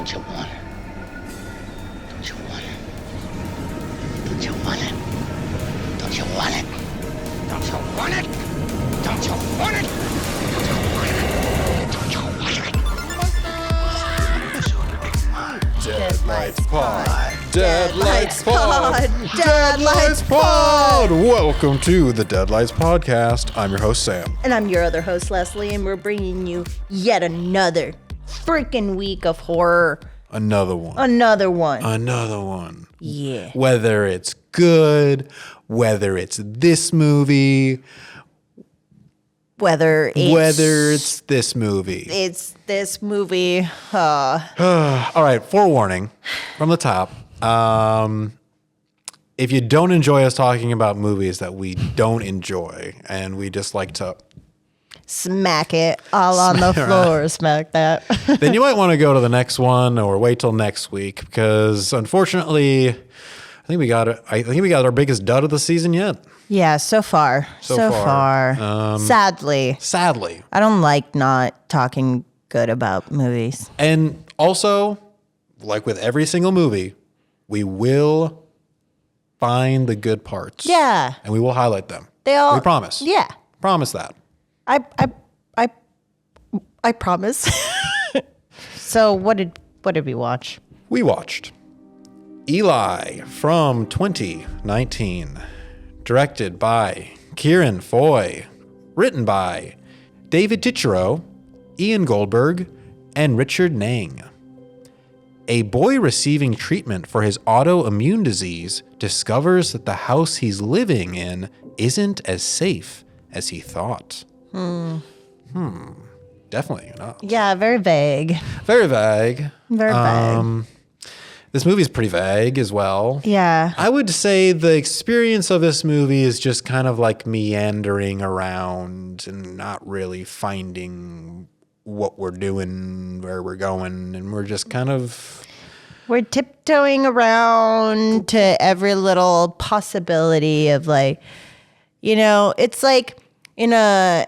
Don't you want it? Don't you want it? Don't you want it? Don't you want it? Don't you want it? Don't you want it? Don't you want it? Don't you want it? Deadlights Pod. Deadlights Pod. Deadlights Pod. Welcome to the Deadlights Podcast. I'm your host, Sam. And I'm your other host, Leslie, and we're bringing you yet another freaking week of horror. Another one. Yeah. Whether it's good, whether it's this movie, Whether it's this movie. It's this movie. All right, forewarning from the top. If you don't enjoy us talking about movies that we don't enjoy and we just like to Smack it all on the floor. Smack that. then you might want to go to the next one or wait till next week because unfortunately, I think we got our biggest dud of the season yet. Yeah, so far. Sadly. I don't like not talking good about movies. And also, like with every single movie, we will find the good parts. Yeah. And we will highlight them. We promise. Yeah. Promise that. I promise. So what did we watch? We watched Eli from 2019, directed by Ciarán Foy, written by David Chirchirillo, Ian Goldberg, and Richard Naing. A boy receiving treatment for his autoimmune disease discovers that the house he's living in isn't as safe as he thought. Definitely not. Yeah, very vague. Very vague. Very vague. This movie is pretty vague as well. Yeah. I would say the experience of this movie is just kind of like meandering around and not really finding what we're doing, where we're going, and we're just kind of... We're tiptoeing around to every little possibility of like, it's like in a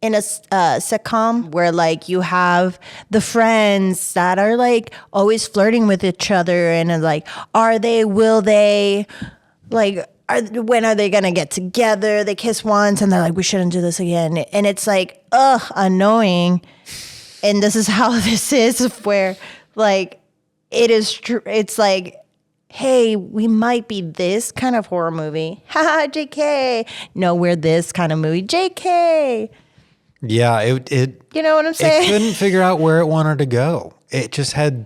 sitcom where like you have the friends that are like always flirting with each other and like, will they, like, when are they gonna get together? They kiss once and they're like, we shouldn't do this again. And it's like, annoying. And this is how this is where like, it is true. It's like, hey, we might be this kind of horror movie. Haha, JK. No, we're this kind of movie. JK. Yeah, it. You know what I'm saying? It couldn't figure out where it wanted to go. It just had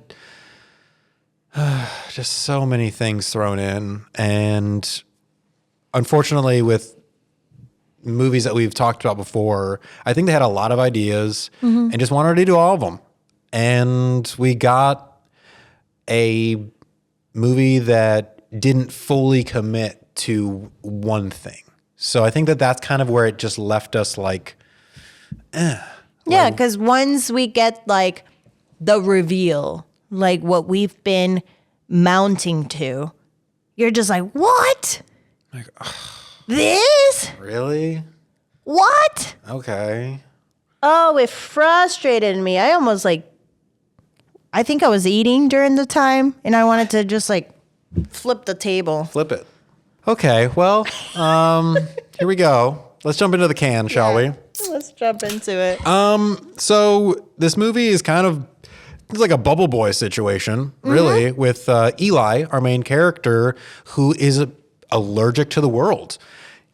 just so many things thrown in. And unfortunately, with movies that we've talked about before, I think they had a lot of ideas and just wanted to do all of them. And we got a movie that didn't fully commit to one thing. So I think that's kind of where it just left us like, Yeah, because once we get like the reveal, like what we've been mounting to, you're just like, what? Like, this? really? What? Okay. Oh, it frustrated me. I think I was eating during the time and I wanted to just like flip the table. Flip it. Okay, well, here we go. Let's jump into the can, shall we? Let's jump into it. So this movie is it's like a Bubble Boy situation, really, with Eli, our main character, who is allergic to the world.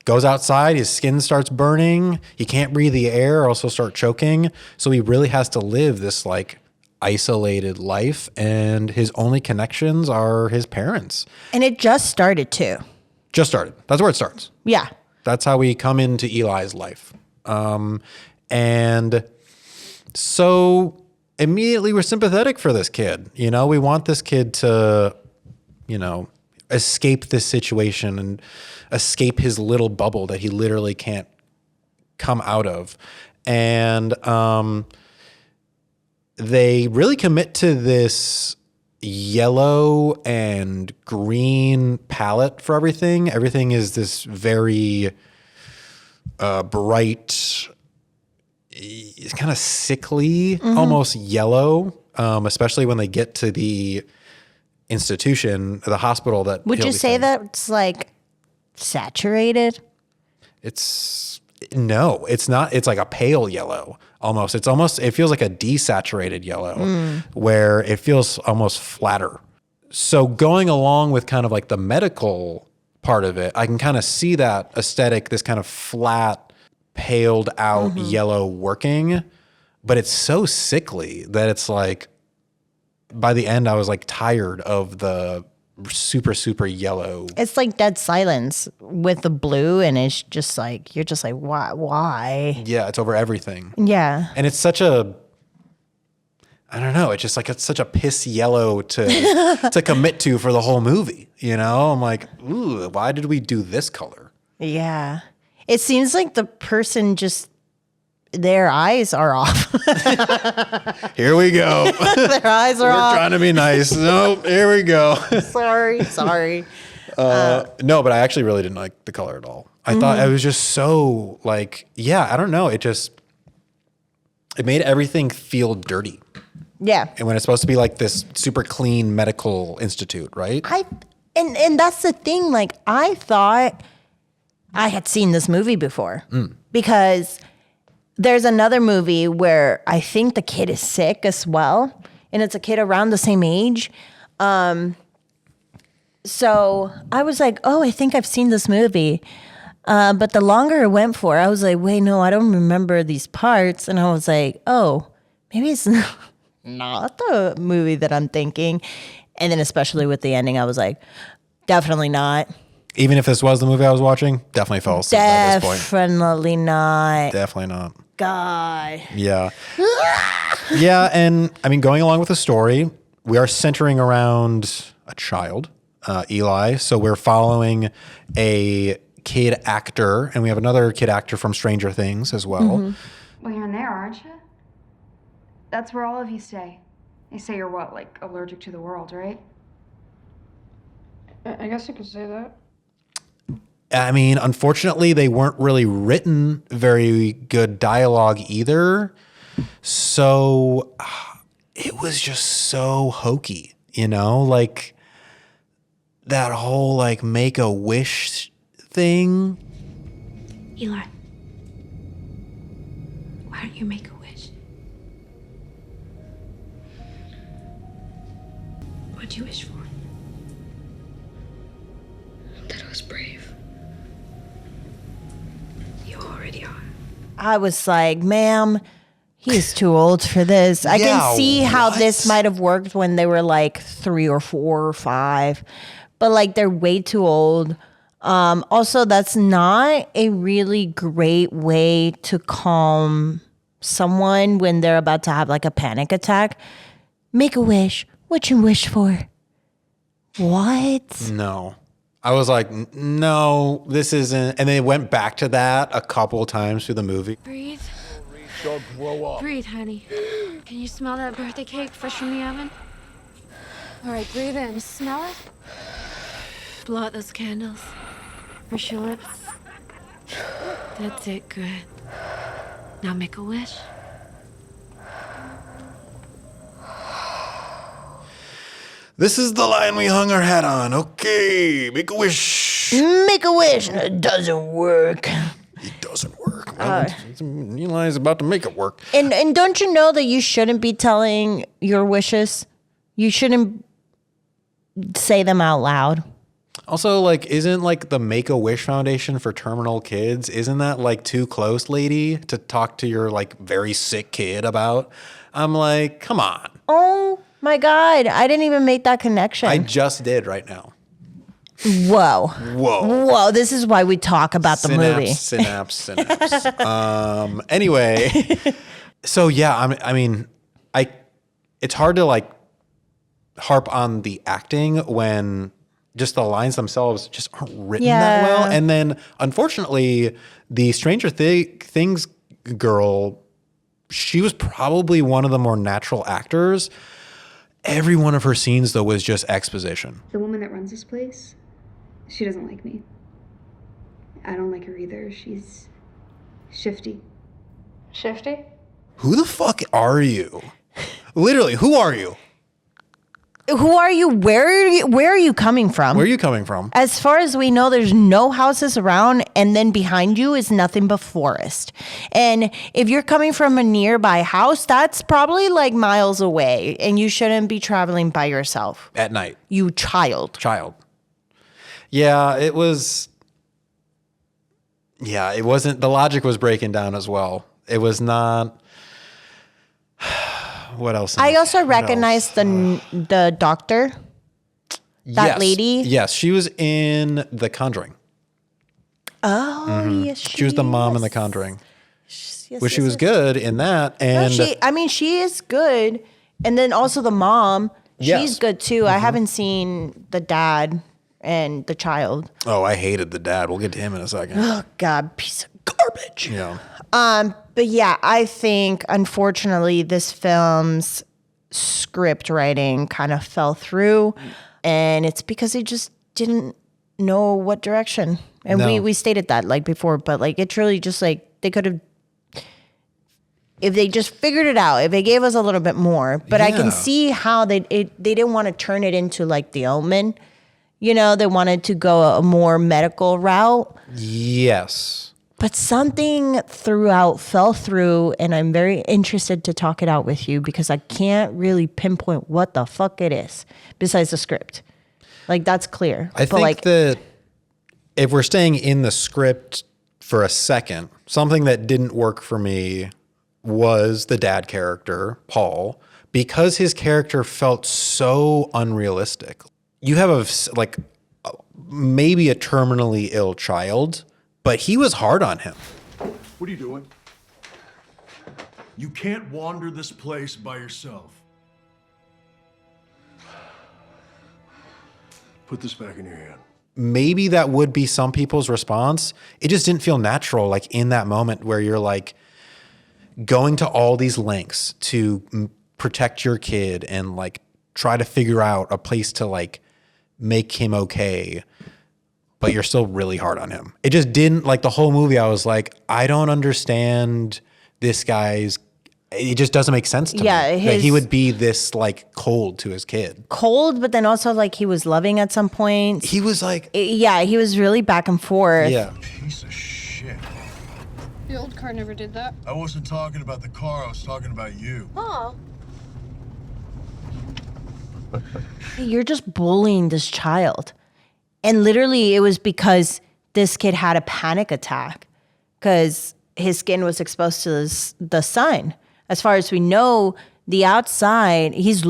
Goes outside, his skin starts burning, he can't breathe the air, or also start choking. So he really has to live this like isolated life, and his only connections are his parents. And it just started too. Just started. That's where it starts. Yeah. That's how we come into Eli's life. And so immediately we're sympathetic for this kid. We want this kid to, escape this situation and escape his little bubble that he literally can't come out of. And they really commit to this yellow and green palette for everything. Everything is this very bright, it's kind of sickly, almost yellow. especially when they get to the institution, the hospital that. Would he'll you be say staying. that's like saturated? No, it's not. It's like a pale yellow almost. It feels like a desaturated yellow where it feels almost flatter. So going along with kind of like the medical part of it, I can kind of see that aesthetic, this kind of flat, paled out yellow working, but it's so sickly that it's like, by the end, I was like tired of the super, super yellow. It's like Dead Silence with the blue, and it's just like, you're just like, why? Yeah, it's over everything. Yeah. And it's such a, I don't know, it's just like, it's such a piss yellow to commit to for the whole movie. You know, I'm like, ooh, why did we do this color? Yeah. It seems like the person just, their eyes are off. Here we go. Their eyes are We're off. trying to be nice. Nope, here we go. Sorry. No, but I actually really didn't like the color at all. I thought it was just so like, yeah, I don't know. It made everything feel dirty. Yeah. And when it's supposed to be like this super clean medical institute, right? And that's the thing. Like, I thought I had seen this movie before because there's another movie where I think the kid is sick as well, and it's a kid around the same age. So I was like, oh, I think I've seen this movie. But the longer it went for, I was like, wait, no, I don't remember these parts. And I was like, oh, maybe it's not the movie that I'm thinking. And then especially with the ending, I was like, definitely not. Even if this was the movie I was watching, definitely fell asleep at this point. Definitely not. Definitely not. God. Yeah. Yeah, and I mean, going along with the story, we are centering around a child, Eli. So we're following a kid actor, and we have another kid actor from Stranger Things as well. Well, you're in there, aren't you? That's where all of you stay. They say you're what, like allergic to the world, right? I guess you could say that. I mean, unfortunately, they weren't really written very good dialogue either. So it was just so hokey, you know, like that whole like Make-A-Wish thing. Eli, why don't you make a wish? What'd you wish for? That I was brave. You already are. I was like, ma'am, he's too old for this. I Yeah, can see how what? this might have worked when they were like 3 or 4 or 5, but like they're way too old. Also, that's not a really great way to calm someone when they're about to have like a panic attack. Make a wish. What you wish for? What? No. I was like, no, this isn't. And they went back to that a couple times through the movie. Breathe. Don't grow up. Breathe, honey. Can you smell that birthday cake fresh from the oven? All right, breathe in. Smell it. Blow out those candles. Push your lips. That's it, good. Now make a wish. This is the line we hung our hat on. Okay, make a wish. Make a wish. It doesn't work. It doesn't work. Well, Eli's about to make it work. And don't you know that you shouldn't be telling your wishes? You shouldn't say them out loud. Also, like, isn't like the Make-A-Wish Foundation for terminal kids, isn't that like too close, lady, to talk to your like very sick kid about? I'm like, come on. Oh my God. I didn't even make that connection. I just did right now. Whoa. Whoa. Whoa. This is why we talk about the movie. Synapse. Anyway, so yeah, it's hard to like harp on the acting when just the lines themselves just aren't written that well. And then unfortunately, the Stranger Things girl, she was probably one of the more natural actors. Every one of her scenes, though, was just exposition. The woman that runs this place, she doesn't like me. I don't like her either. She's shifty. Shifty? Who the fuck are you? Literally, who are you? Who are you? Where are you coming from? Where are you coming from? As far as we know, there's no houses around, and then behind you is nothing but forest. And if you're coming from a nearby house, that's probably like miles away, and you shouldn't be traveling by yourself. At night. You child. Yeah, it was. Yeah, it wasn't. The logic was breaking down as well. It was not. What else? I also recognized the doctor. That lady? Yes, she was in The Conjuring. Oh, yes, She was the mom in The Conjuring. Yes, Well, she was good in that. And she is good. And then also the mom, Yes. she's good too. I haven't seen the dad and the child. oh, I hated the dad. We'll get to him in a second. Oh God, piece of garbage. Yeah. But yeah, I think unfortunately this film's script writing kind of fell through, and it's because they just didn't know what direction. And No. we stated that like before, but like it truly just like they could have, if they just figured it out, if they gave us a little bit more. But I Yeah. can see how they didn't want to turn it into like The Omen. You know, they wanted to go a more medical route. Yes. But something fell through, and I'm very interested to talk it out with you because I can't really pinpoint what the fuck it is besides the script. Like, that's clear. I think that if we're staying in the script for a second, something that didn't work for me was the dad character, Paul, because his character felt so unrealistic. You have maybe a terminally ill child, but he was hard on him. What are you doing? You can't wander this place by yourself. Put this back in your hand. Maybe that would be some people's response. It just didn't feel natural, like in that moment where you're like going to all these lengths to protect your kid and like try to figure out a place to like make him okay, but you're still really hard on him. It just didn't, like the whole movie, I was like, I don't understand this guy's, it just doesn't make sense to me. That he would be this like cold to his kid. Cold, but then also like he was loving at some point. He was like, yeah, he was really back and forth. yeah. Piece of shit. The old car never did that. I wasn't talking about the car, I was talking about you. Oh. You're just bullying this child. And literally it was because this kid had a panic attack because his skin was exposed to the sun. As far as we know, the outside, he's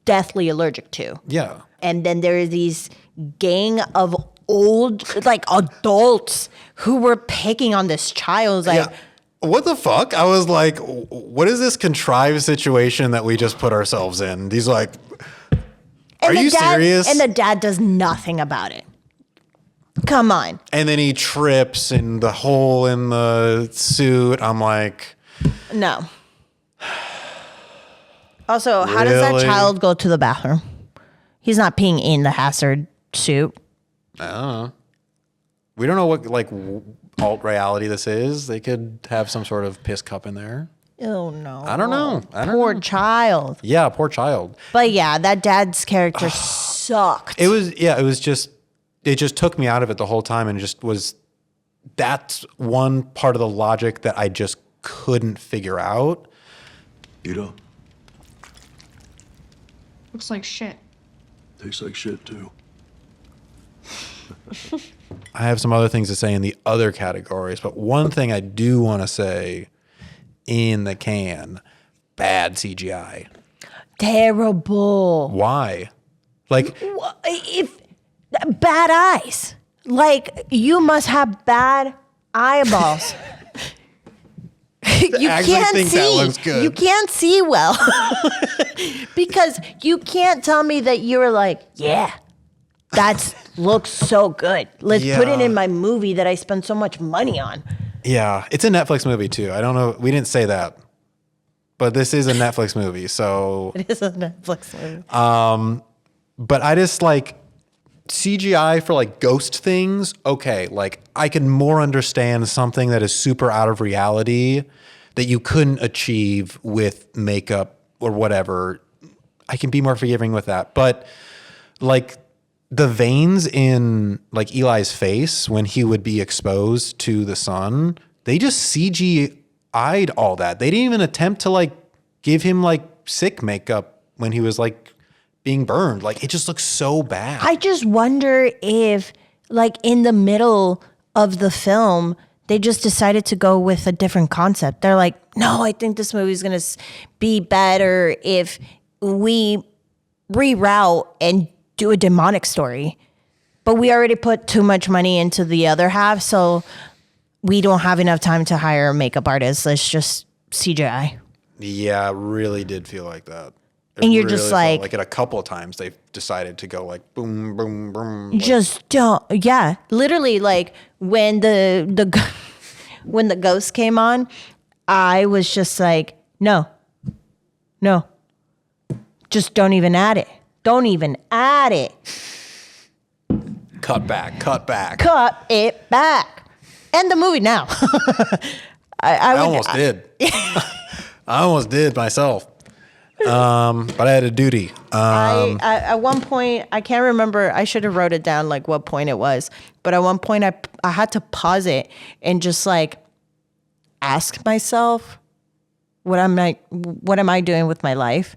deathly allergic to. Yeah. And then there are these gang of old, like adults who were picking on this child. Like, Yeah. What the fuck? I was like, what is this contrived situation that we just put ourselves in? He's like, are you serious? And the dad does nothing about it. Come on. And then he trips in the hole in the suit. I'm like, No. Also, how does that Really? child go to the bathroom? He's not peeing in the hazard suit. I don't know. We don't know what like alt reality this is. They could have some sort of piss cup in there. Oh no. I don't know. Poor child. Yeah, poor child. But yeah, that dad's character sucked. It just took me out of it the whole time, and that's one part of the logic that I just couldn't figure out. You know, Looks like shit. tastes like shit too. I have some other things to say in the other categories, but one thing I do want to say in the can, bad CGI. Terrible. Why? Like, If bad eyes. Like you must have bad eyeballs. You actually can't think see. that looks good. You can't see well. Because you can't tell me that you were like, yeah, that looks so good. Let's put it Yeah. in my movie that I spent so much money on. yeah, it's a Netflix movie too. I don't know. We didn't say that, but this is a Netflix movie. So, It is a Netflix movie. but I just like CGI for like ghost things. Okay, like I can more understand something that is super out of reality that you couldn't achieve with makeup or whatever, I can be more forgiving with that. But like the veins in like Eli's face when he would be exposed to the sun, they just CGI'd all that. They didn't even attempt to like give him like sick makeup when he was like being burned. Like it just looks so bad. I just wonder if like in the middle of the film, they just decided to go with a different concept. They're like, no, I think this movie is going to be better if we reroute and do a demonic story. But we already put too much money into the other half, so we don't have enough time to hire a makeup artist. Let's just CGI. Yeah, it really did feel like that. And you're just felt like it a couple of times they've decided to go like boom, boom, boom. Like, just don't. Yeah, literally, like when the when the ghost came on, I was just like, no, just don't even add it. Don't even add it. cut back. Cut it back. End the movie now. I almost did. I almost did myself. But I had a duty. I at one point, I can't remember. I should have wrote it down, like what point it was. But at one point, I had to pause it and just like ask myself, what am I doing with my life?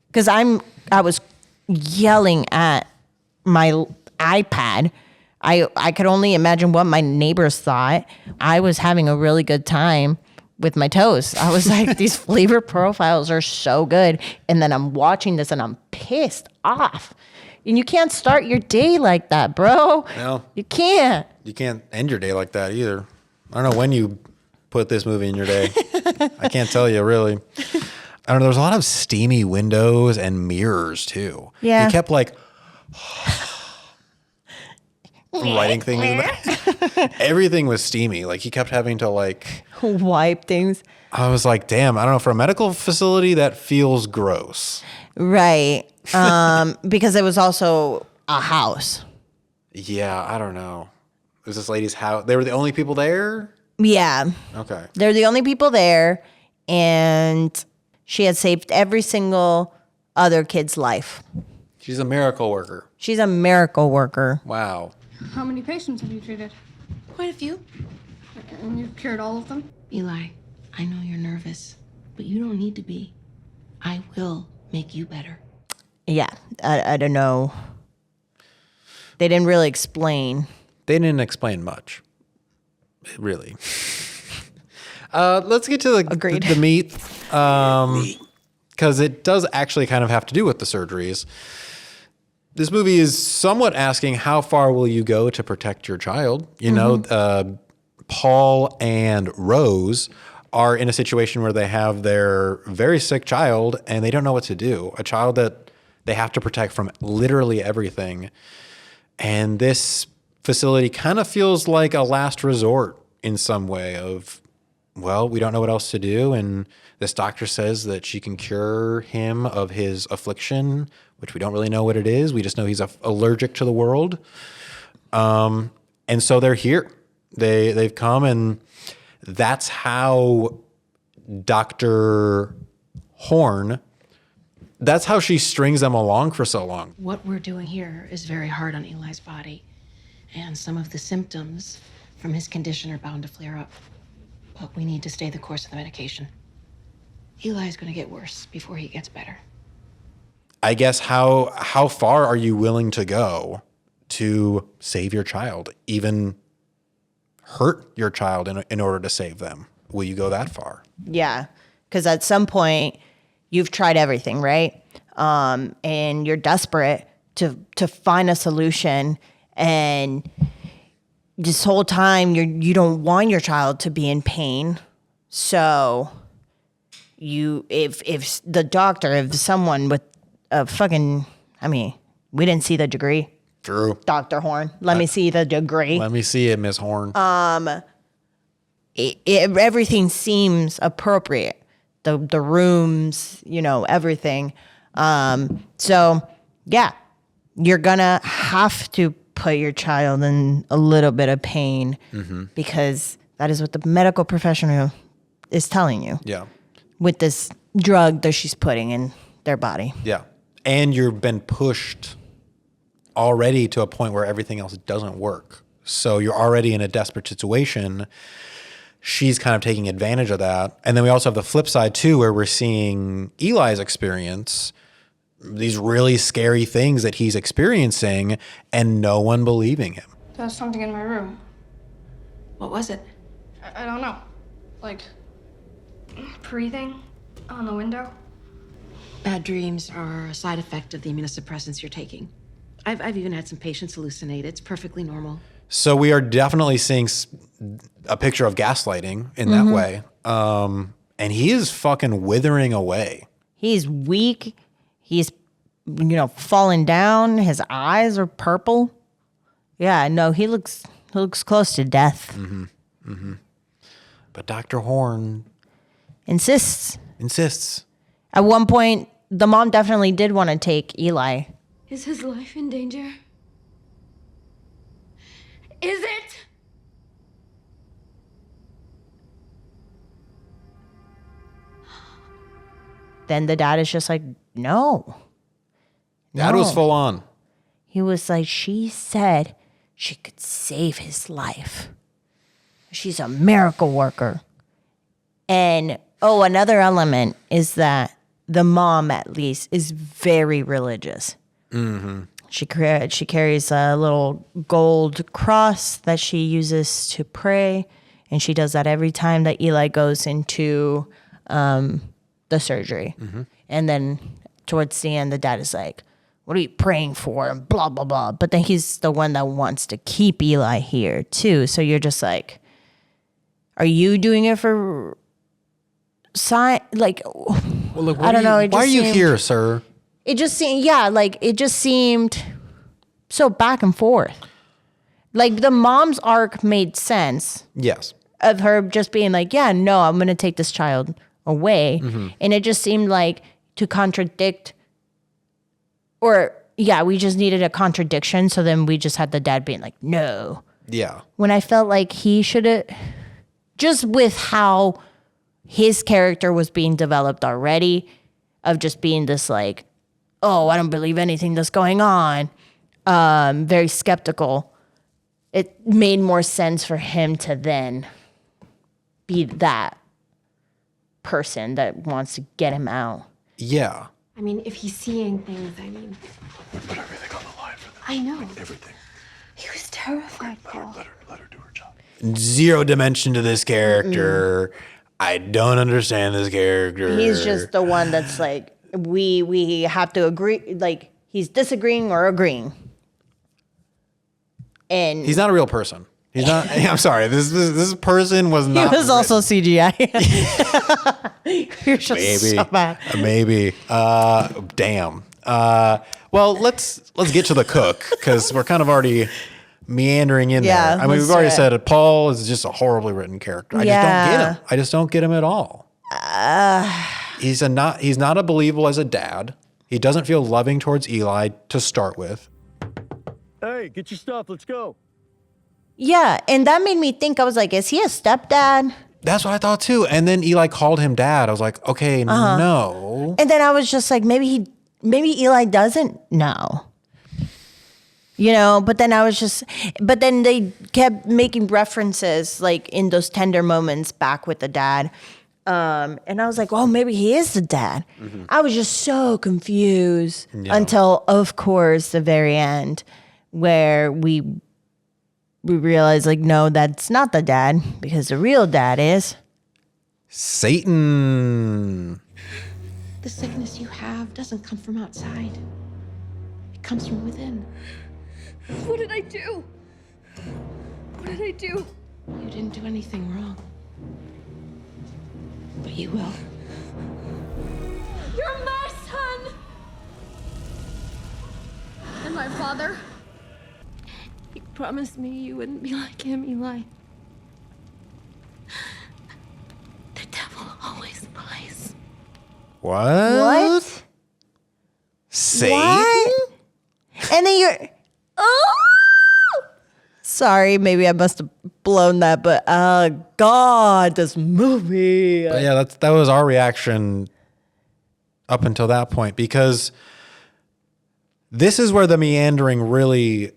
Because I was yelling at my iPad. I could only imagine what my neighbors thought. I was having a really good time with my toast. I was like, these flavor profiles are so good. And then I'm watching this and I'm pissed off. And you can't start your day like that, bro. No. You can't. You can't end your day like that either. I don't know when you put this movie in your day. I can't tell you, really. I don't know. There's a lot of steamy windows and mirrors, too. Yeah. He kept like writing things in the everything was steamy. Like he kept having to like Wipe things. I was like, damn, I don't know, for a medical facility that feels gross. Right. Because it was also a house. Yeah, I don't know. It was this lady's house. They were the only people there? Yeah. Okay. They're the only people there. And she had saved every single other kid's life. She's a miracle worker. She's a miracle worker. Wow. How many patients have you treated? Quite a few. And you've cured all of them? Eli, I know you're nervous, but you don't need to be. I will make you better. Yeah. I don't know. They didn't really explain. They didn't explain much. Really. Let's get to the meat. Because it does actually kind of have to do with the surgeries. This movie is somewhat asking, how far will you go to protect your child? You know, Paul and Rose are in a situation where they have their very sick child and they don't know what to do. A child that they have to protect from literally everything. And this facility kind of feels like a last resort in some way of, well, we don't know what else to do. And this doctor says that she can cure him of his affliction, which we don't really know what it is. We just know he's allergic to the world. And so they're here. They've come, and that's how Dr. Horn, that's how she strings them along for so long. What we're doing here is very hard on Eli's body, and some of the symptoms from his condition are bound to flare up. But we need to stay the course of the medication. Eli's going to get worse before he gets better. I guess how far are you willing to go to save your child? Even hurt your child in order to save them? Will you go that far? Yeah. Because at some point, you've tried everything, right? And you're desperate to find a solution. And this whole time, you don't want your child to be in pain. So if the doctor, if someone with a fucking, I mean, we didn't see the degree. True. Dr. Horn, let me see the degree. Let me see it, Miss Horn. Everything seems appropriate. The rooms, everything. So yeah, you're gonna have to put your child in a little bit of pain because that is what the medical professional is telling you. Yeah. With this drug that she's putting in their body. Yeah. And you've been pushed already to a point where everything else doesn't work. So you're already in a desperate situation. She's kind of taking advantage of that. And then we also have the flip side too, where we're seeing Eli's experience these really scary things that he's experiencing and no one believing him. There's something in my room. What was it? I don't know. Like, Breathing on the window. Bad dreams are a side effect of the immunosuppressants you're taking. I've even had some patients hallucinate. It's perfectly normal. So we are definitely seeing a picture of gaslighting in that way. And he is fucking withering away. He's weak. He's, falling down. His eyes are purple. Yeah, no, he looks close to death. But Dr. Horn Insists. At one point, the mom definitely did want to take Eli. Is his life in danger? Is it? Then the dad is just like, no. Dad was full on. He was like, she said she could save his life. She's a miracle worker. And, another element is that the mom, at least, is very religious. Mm-hmm. She carries a little gold cross that she uses to pray. And she does that every time that Eli goes into the surgery. And then towards the end, the dad is like, what are you praying for? And blah, blah, blah. But then he's the one that wants to keep Eli here, too. So you're just like, are you doing it for like, Well, look, I don't know. Why are you here, sir? It just seemed, it just seemed so back and forth. Like the mom's arc made sense. Yes. Of her just being like, yeah, no, I'm going to take this child away. And it just seemed like to contradict, we just needed a contradiction. So then we just had the dad being like, no. Yeah. When I felt like he should have, just with how his character was being developed already, of just being this like, oh, I don't believe anything that's going on, very skeptical. It made more sense for him to then be that person that wants to get him out. Yeah. I mean, if he's seeing things, Put everything on the line for them. I know. Everything. He was terrified, Paul. Let her do her job. Zero dimension to this character. I don't understand this character. He's just the one that's like, we have to agree, like he's disagreeing or agreeing. And he's not a real person. He's not. I'm sorry. This person was not. He was also CGI. You're just Maybe. so bad. Maybe. Damn. Well, let's get to the cook because we're kind of already meandering in there. I mean, we've already said it. Paul is just a horribly written character. I just don't get him. I just don't get him at all. He's not a believable as a dad. He doesn't feel loving towards Eli to start with. Hey, get your stuff. Let's go. Yeah, and that made me think, I was like, is he a stepdad? That's what I thought too. And then Eli called him dad. I was like, okay, no. And then I was just like, maybe Eli doesn't know. But then they kept making references like in those tender moments back with the dad. And I was like, well, maybe he is the dad. I was just so confused until, of course, the very end where we realized like, no, that's not the dad because the real dad is Satan. The sickness you have doesn't come from outside. It comes from within. What did I do? What did I do? You didn't do anything wrong. But you will. You're my son! And my father? You promised me you wouldn't be like him, Eli. The devil always lies. What? Satan? What? And then you're, sorry, maybe I must have blown that, but God, this movie. But yeah, that was our reaction up until that point, because this is where the meandering really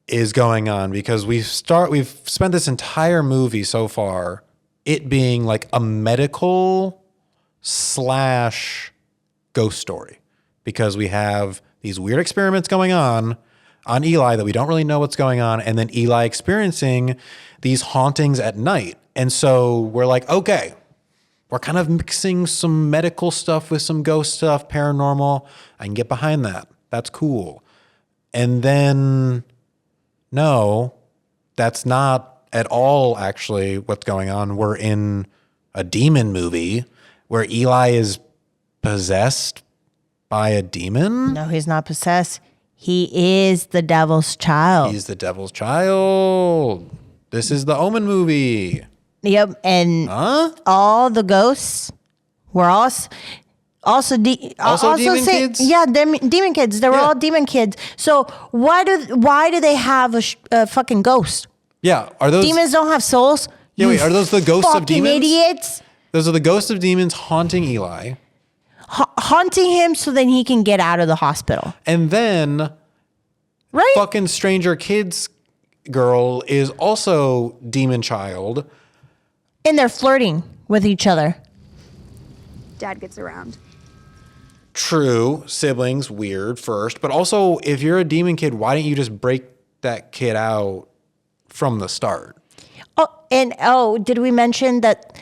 is going on, because we've spent this entire movie so far it being like a medical / ghost story, because we have these weird experiments going on Eli that we don't really know what's going on, and then Eli experiencing these hauntings at night. And so we're like, okay, we're kind of mixing some medical stuff with some ghost stuff, paranormal. I can get behind that. That's cool. And then, no, that's not at all actually what's going on. We're in a demon movie where Eli is possessed by a demon. No, he's not possessed. He is the devil's child. He's the devil's child. This is the Omen movie. Yep, and all the ghosts were also demon kids? Yeah, demon kids. They were all demon kids. So why do they have a fucking ghost? Yeah, are those demons don't have souls? Yeah, wait, are those the ghosts of demons? Fucking idiots! Those are the ghosts of demons haunting Eli, haunting him so then he can get out of the hospital. And then, right? Fucking Stranger Kids girl is also demon child. And they're flirting with each other. Dad gets around. True, siblings, weird first. But also, if you're a demon kid, why didn't you just break that kid out from the start? Did we mention that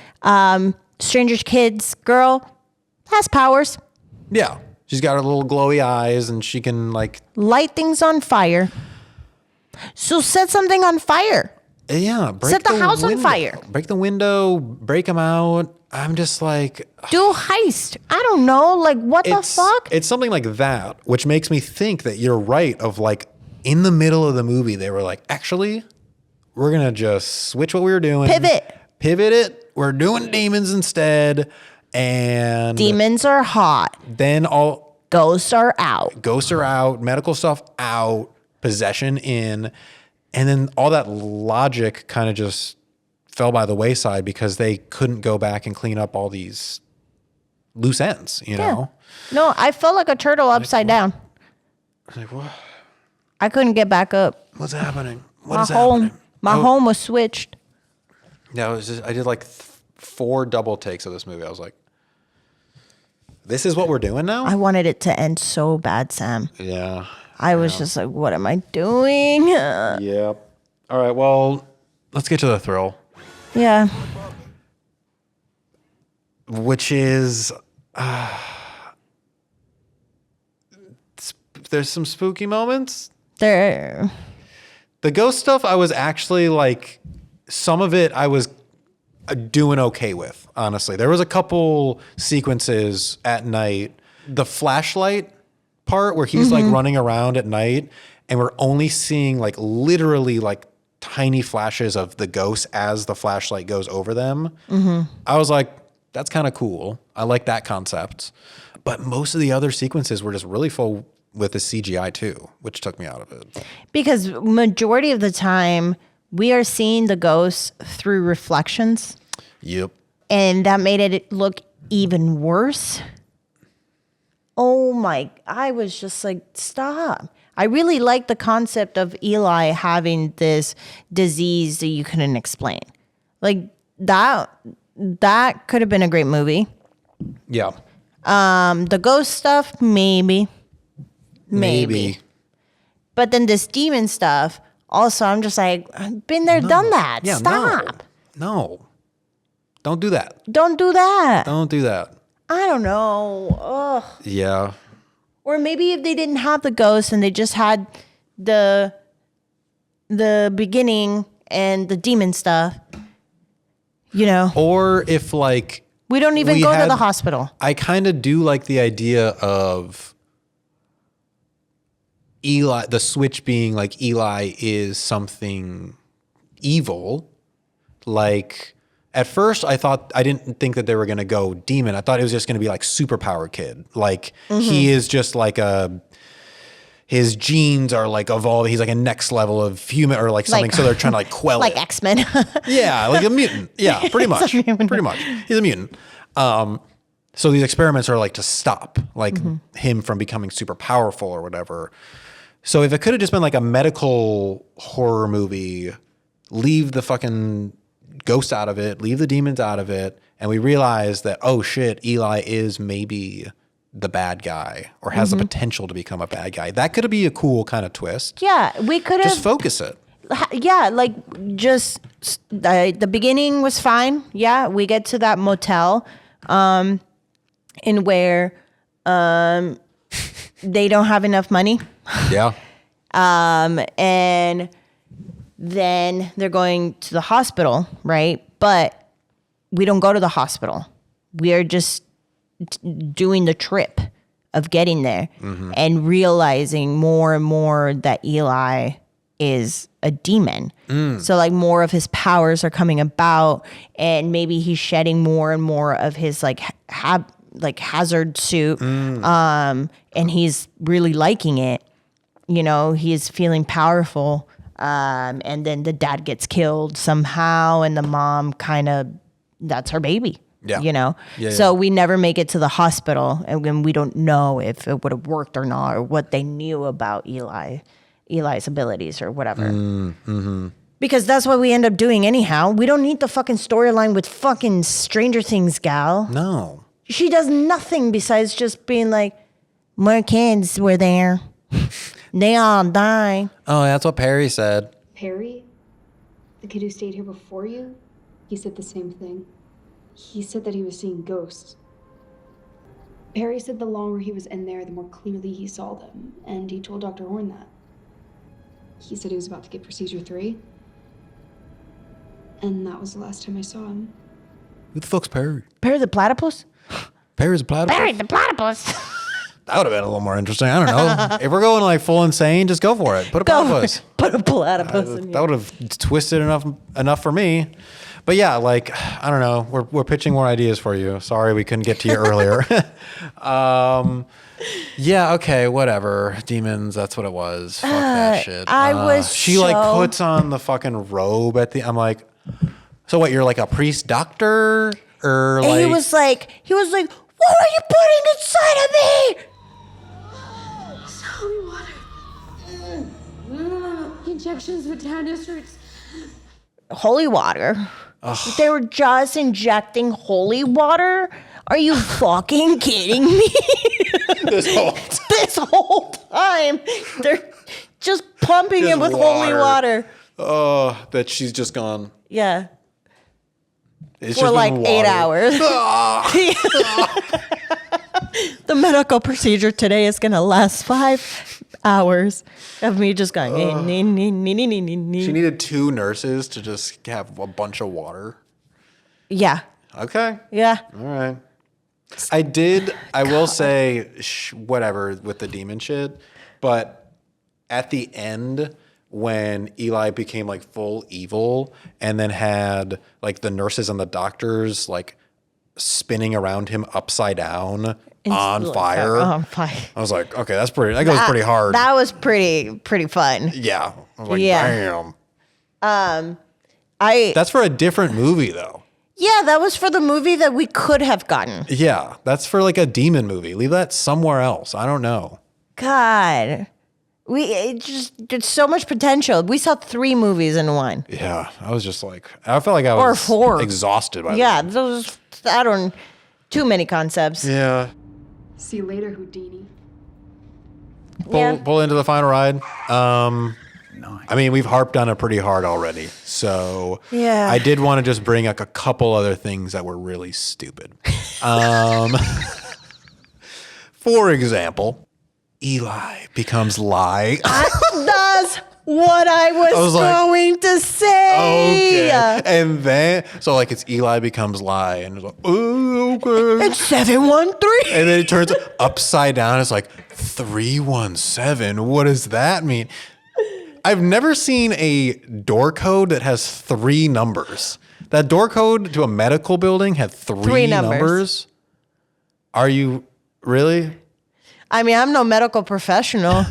Stranger Kids girl has powers? Yeah. She's got her little glowy eyes and she can light things on fire. So set something on fire. Yeah, set the house on fire. Break the window, break them out. I'm just like... Do a heist. I don't know. What the fuck? It's something like that, which makes me think that you're right of in the middle of the movie, they were like, actually, we're going to just switch what we were doing. Pivot it. We're doing demons instead. And... Demons are hot. Then all... Ghosts are out. Ghosts are out. Medical stuff out. Possession in. And then all that logic kind of just fell by the wayside because they couldn't go back and clean up all these loose ends, you know? No, I felt like a turtle upside down. What? I couldn't get back up. What's happening? What is happening? My home was switched. Yeah, it was just, I did 4 double takes of this movie. I was like, this is what we're doing now? I wanted it to end so bad, Sam. Yeah. I was just like, what am I doing? Yep. All right, well, let's get to the thrill. Yeah. Which is, there's some spooky moments. The ghost stuff, I was actually some of it I was doing okay with, honestly. There was a couple sequences at night. The flashlight part where he's running around at night and we're only seeing literally tiny flashes of the ghosts as the flashlight goes over them. I was like, that's kind of cool. I like that concept. But most of the other sequences were just really full with the CGI too, which took me out of it. Because majority of the time we are seeing the ghosts through reflections. Yep. And that made it look even worse. Oh my, I was just like, stop. I really like the concept of Eli having this disease that you couldn't explain. That could have been a great movie. Yeah. The ghost stuff, maybe. But then this demon stuff, also, I'm just like, been there, done that. Yeah, stop. No. Don't do that. Don't do that. Don't do that. I don't know. Ugh. Yeah. Or maybe if they didn't have the ghost and they just had the beginning and the demon stuff, Or if we don't even go to the hospital. I kind of do like the idea of Eli, the switch being Eli is something evil. At first, I didn't think that they were going to go demon. I thought it was just going to be superpower kid. He is just his genes are evolving. He's a next level of human or something. So they're trying to quell it. X-Men. Yeah, a mutant. Yeah, pretty much. Pretty much. He's a mutant. So these experiments are like to stop like him from becoming super powerful or whatever. So if it could have just been like a medical horror movie, leave the fucking ghosts out of it, leave the demons out of it, and we realize that, oh shit, Eli is maybe the bad guy or has the potential to become a bad guy. That could be a cool kind of twist. Yeah, we could have Just focus it. Yeah, like just the beginning was fine. Yeah, we get to that motel in where they don't have enough money. Yeah. And then they're going to the hospital, right? But we don't go to the hospital. We are just doing the trip of getting there and realizing more and more that Eli is a demon. So like more of his powers are coming about, and maybe he's shedding more and more of his like hazard suit. And he's really liking it. You know, he's feeling powerful. And then the dad gets killed somehow, and the mom that's her baby. Yeah. You know? So we never make it to the hospital, and we don't know if it would have worked or not, or what they knew about Eli's abilities or whatever. Because that's what we end up doing anyhow. We don't need the fucking storyline with fucking Stranger Things gal. No. She does nothing besides just being like, more kids were there. They all died. Oh, that's what Perry said. Perry? The kid who stayed here before you? He said the same thing. He said that he was seeing ghosts. Perry said the longer he was in there, the more clearly he saw them. And he told Dr. Horn that. He said he was about to get procedure 3. And that was the last time I saw him. Who the fuck's Perry? Perry the platypus? Perry's a platypus? Perry the platypus. That would have been a little more interesting. I don't know. If we're going like full insane, just go for it. Put a platypus. Put a platypus in That would have twisted enough for me. But yeah, like, I don't know. We're pitching more ideas for you. Sorry we couldn't get to you earlier. Yeah, okay, whatever. Demons, that's what it was. Fuck that shit. She like puts on the fucking robe at the. I'm like, so what? You're like a priest doctor, or like? And he was like, what are you putting inside of me? Holy water. Injections with tetanus roots. Holy water. Ugh. They were just injecting holy water? Are you fucking kidding me? This whole time. They're just pumping him with holy water. Oh, that she's just gone. Yeah. It's For just like been 8 water. hours. The medical procedure today is going to last 5 hours of me just going. She needed 2 nurses to just have a bunch of water. Yeah. Okay. Yeah. All right. I will say, whatever with the demon shit, but at the end, when Eli became like full evil and then had like the nurses and the doctors like spinning around him upside down on fire. On fire. I was like, okay, that goes pretty hard. That was pretty fun. Yeah. I was like, Yeah. damn. That's for a different movie though. Yeah, that was for the movie that we could have gotten. Yeah, that's for like a demon movie. Leave that somewhere else. I don't know. God. There's so much potential. We saw 3 movies in one. Yeah, I was just like, I felt like I was 4. exhausted by that. Too many concepts. Yeah. See you later, Houdini. Pull into the final ride. I mean, we've harped on it pretty hard already. So yeah. I did want to just bring up a couple other things that were really stupid. For example, Eli becomes Lie. That's what I was going to say. Okay. And then, so like it's Eli becomes Lie. And it's like, oh, okay. It's 713. And then it turns upside down. It's like 317. What does that mean? I've never seen a door code that has 3 numbers. That door code to a medical building had 3 numbers. Are you really? I mean, I'm no medical professional.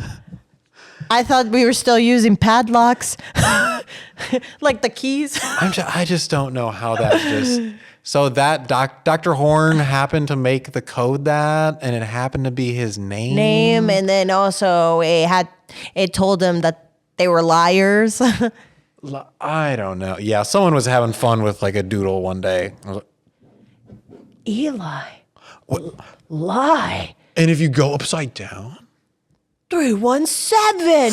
I thought we were still using padlocks, like the keys. I just don't know how that's just So that Dr. Horn happened to make the code that, and it happened to be his name. And then also it told them that they were liars. I don't know. Yeah, someone was having fun with like a doodle one day. I was like, Eli. what? Lie. And if you go upside down? 317.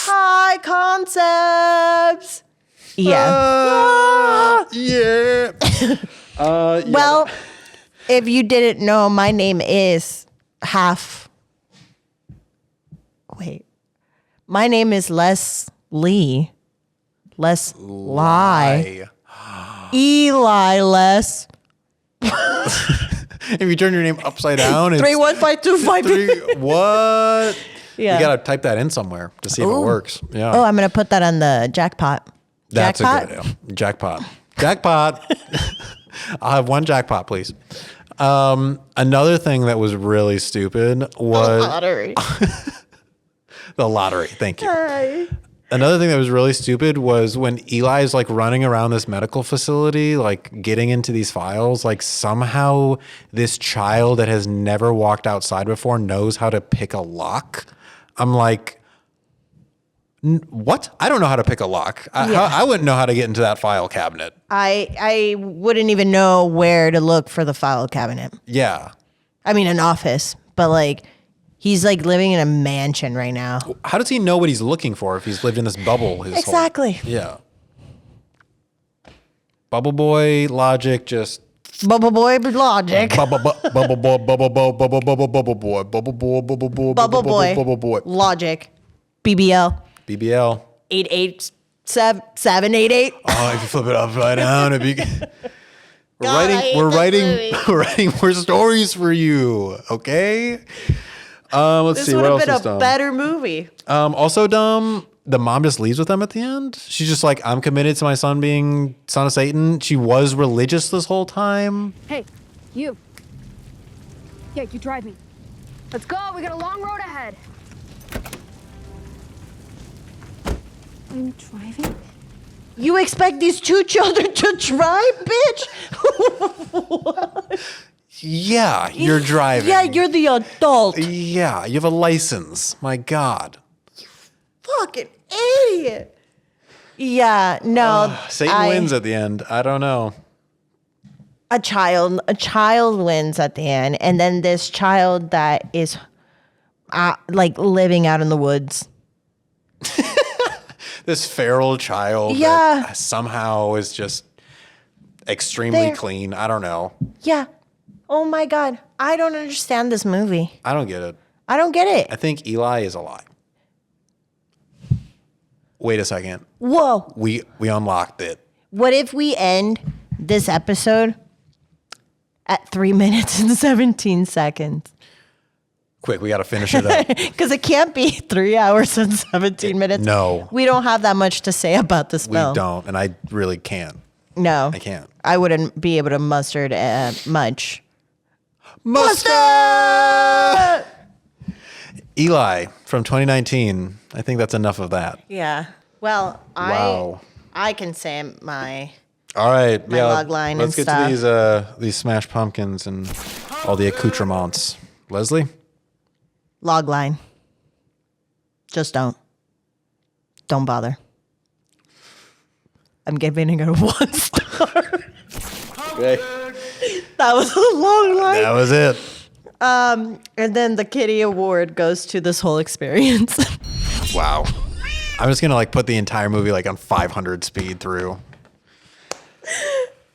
High concepts. Yeah. Yeah. Well, if you didn't know, my name is my name is Leslie. Lie. Eli Les. If you turn your name upside down, it's 31525. What? Yeah. You gotta type that in somewhere to see if it works. Yeah. Oh, I'm gonna put that on the jackpot. That's Jackpot? a good idea. Jackpot. I'll have one jackpot, please. Another thing that was really stupid was Lottery. the lottery. Thank you. Another thing that was really stupid was when Eli's like running around this medical facility, like getting into these files, like somehow this child that has never walked outside before knows how to pick a lock. I'm like, what? I don't know how to pick a lock. I wouldn't know how to get into that file cabinet. I wouldn't even know where to look for the file cabinet. Yeah. I mean, an office, but like he's like living in a mansion right now. How does he know what he's looking for if he's lived in this bubble his Exactly. Yeah. Bubble boy logic just Bubble boy logic. bubble boy Logic. BBL. 88788. Oh, if you flip it upside down, we're writing more stories for you. Okay. Let's This see would what have else been is a dumb. better movie. Also dumb. The mom just leaves with them at the end. She's just like, I'm committed to my son being son of Satan. She was religious this whole time. Hey, you. Yeah, you drive me. Let's go. We got a long road ahead. I'm driving? You expect these two children to drive, bitch? Yeah, you're driving. Yeah, you're the adult. Yeah, you have a license. My God. Fucking idiot. Yeah, no. Satan wins at the end. I don't know. A child wins at the end, and then this child that is like living out in the woods. This feral child Yeah. that somehow is just extremely clean. I don't know. Yeah. Oh my God. I don't understand this movie. I don't get it. I don't get it. I think Eli is a lie. Wait a second. Whoa. We unlocked it. What if we end this episode at 3 minutes and 17 seconds? Quick, we got to finish it up. Because it can't be 3 hours and 17 minutes. No. We don't have that much to say about this We film. don't, and I really can't. No. I can't. I wouldn't be able to muster much. Mustard! Eli from 2019. I think that's enough of that. Yeah. Well, Wow. I can say my All right. My logline Let's and get stuff. to these smashed pumpkins and all the accoutrements. Leslie? logline. Just don't. Don't bother. I'm giving it a 1 star. Okay. That was a long line. That was it. And then the Kitty Award goes to this whole experience. Wow. I'm just gonna put the entire movie on 500 speed through.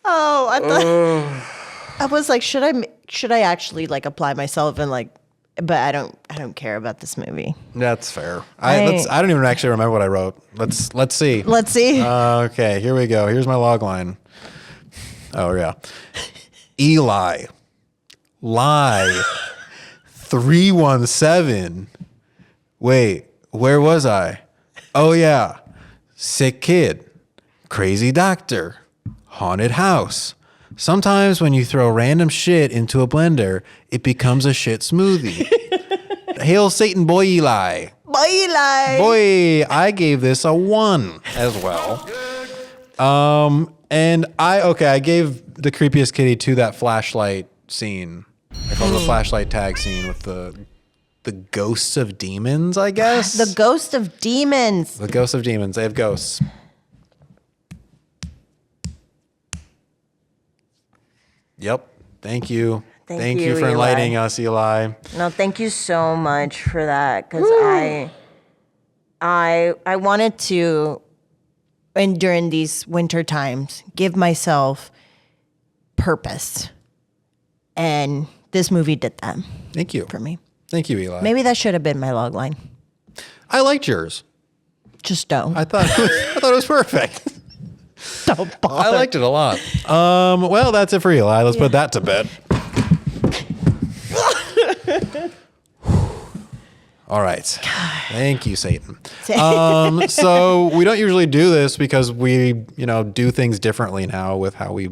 Oh, I thought I was like, should I actually apply myself and but I don't care about this movie. That's fair. I don't even actually remember what I wrote. Let's see. Let's see. Okay, here we go. Here's my log line. Oh yeah. Eli. Lie. 317. Wait, where was I? Oh yeah. Sick kid. Crazy doctor. Haunted house. Sometimes when you throw random shit into a blender, it becomes a shit smoothie. Hail Satan, boy Eli. Boy Eli. Boy, I gave this a 1 as well. And I gave the creepiest kitty to that flashlight scene. I call it the flashlight tag scene with the ghosts of demons, I guess. The ghost of demons. The ghosts of demons. They have ghosts. Yep. Thank you. Thank you for enlightening us, Eli. No, thank you so much for that, because I wanted to, and during these winter times, give myself purpose, and this movie did that. Thank you for me. Thank you, Eli. Maybe that should have been my log line. I liked yours. Just don't. I thought it was perfect. Don't bother. I liked it a lot. Well, that's it for Eli. Let's put that to bed. All right. Thank you, Satan. So we don't usually do this because we, do things differently now with how we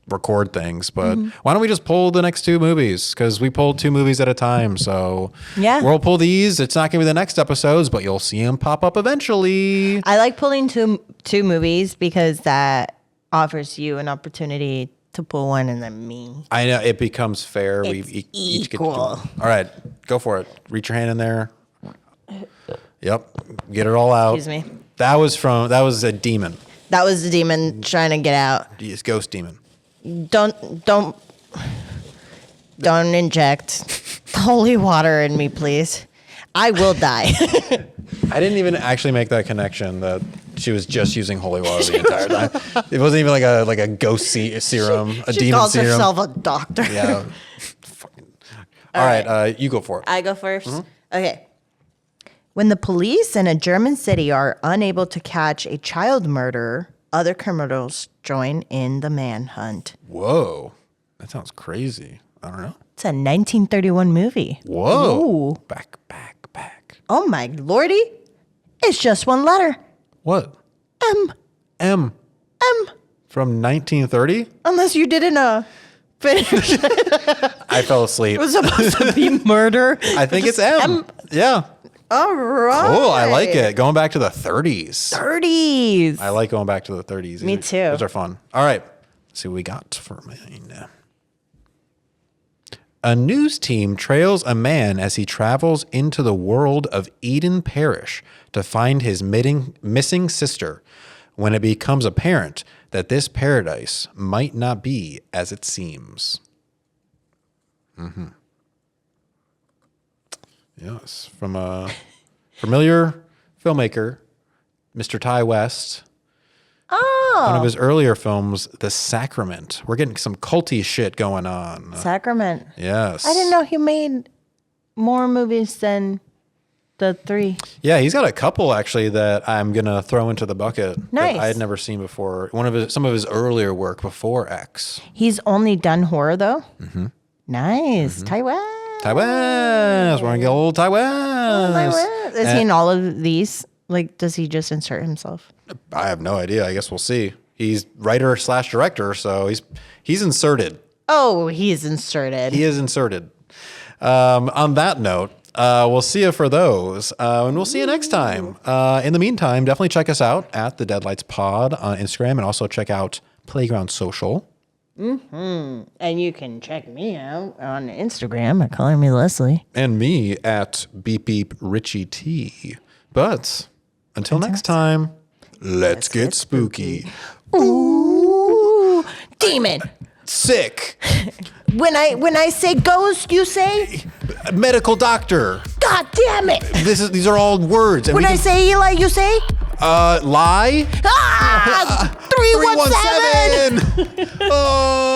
record things. But why don't we just pull the next two movies? Because we pulled two movies at a time. So we'll pull these. It's not going to be the next episodes, but you'll see them pop up eventually. I like pulling two movies because that offers you an opportunity to pull one and then me. I know, it becomes fair. It's we each get to equal. do one. All right, go for it. Reach your hand in there. Yep, get it all out. Excuse me. That was a demon. That was the demon trying to get out. It's ghost demon. Don't inject holy water in me, please. I will die. I didn't even actually make that connection that she was just using holy water the entire time. It wasn't even like a ghost serum, a she demon calls serum. herself a doctor. Yeah. All right, you go for it. I go first? Okay. When the police in a German city are unable to catch a child murderer, other criminals join in the manhunt. Whoa. That sounds crazy. I don't know. It's a 1931 movie. Whoa. Ooh. Back. Oh my lordy. It's just one letter. What? M. From 1930? Unless you didn't finish. I fell asleep. It was supposed to be murder. I think it's M. Yeah. All right. Cool. I like it. Going back to the 30s. 30s. I like going back to the 30s. Me too. Those are fun. All right. Let's see what we got for mine. A news team trails a man as he travels into the world of Eden Parish to find his missing sister when it becomes apparent that this paradise might not be as it seems. Yes, from a familiar filmmaker, Mr. Ty West. Oh. One of his earlier films, The Sacrament. We're getting some culty shit going on. Sacrament. Yes. I didn't know he made more movies than the three. Yeah, he's got a couple actually that I'm gonna throw into the bucket Nice. that I had never seen before. Some of his earlier work before X. He's only done horror though. Nice. Ty West. Ty West. We're gonna get old Ty West. Is he in all of these? Like, does he just insert himself? I have no idea. I guess we'll see. He's writer/director, so he's inserted. Oh, he's inserted. He is inserted. On that note, we'll see you for those, and we'll see you next time. In the meantime, definitely check us out at the Deadlights Pod on Instagram, and also check out Playground Social. And you can check me out on Instagram at Calling Me Leslie. And me at Beep Beep Richie T. But until next time, let's get spooky. Ooh, demon. Sick. When I say ghost, you say Medical doctor. God damn it. These are all words. And When I say Eli, you say lie. 317. 317. Oh.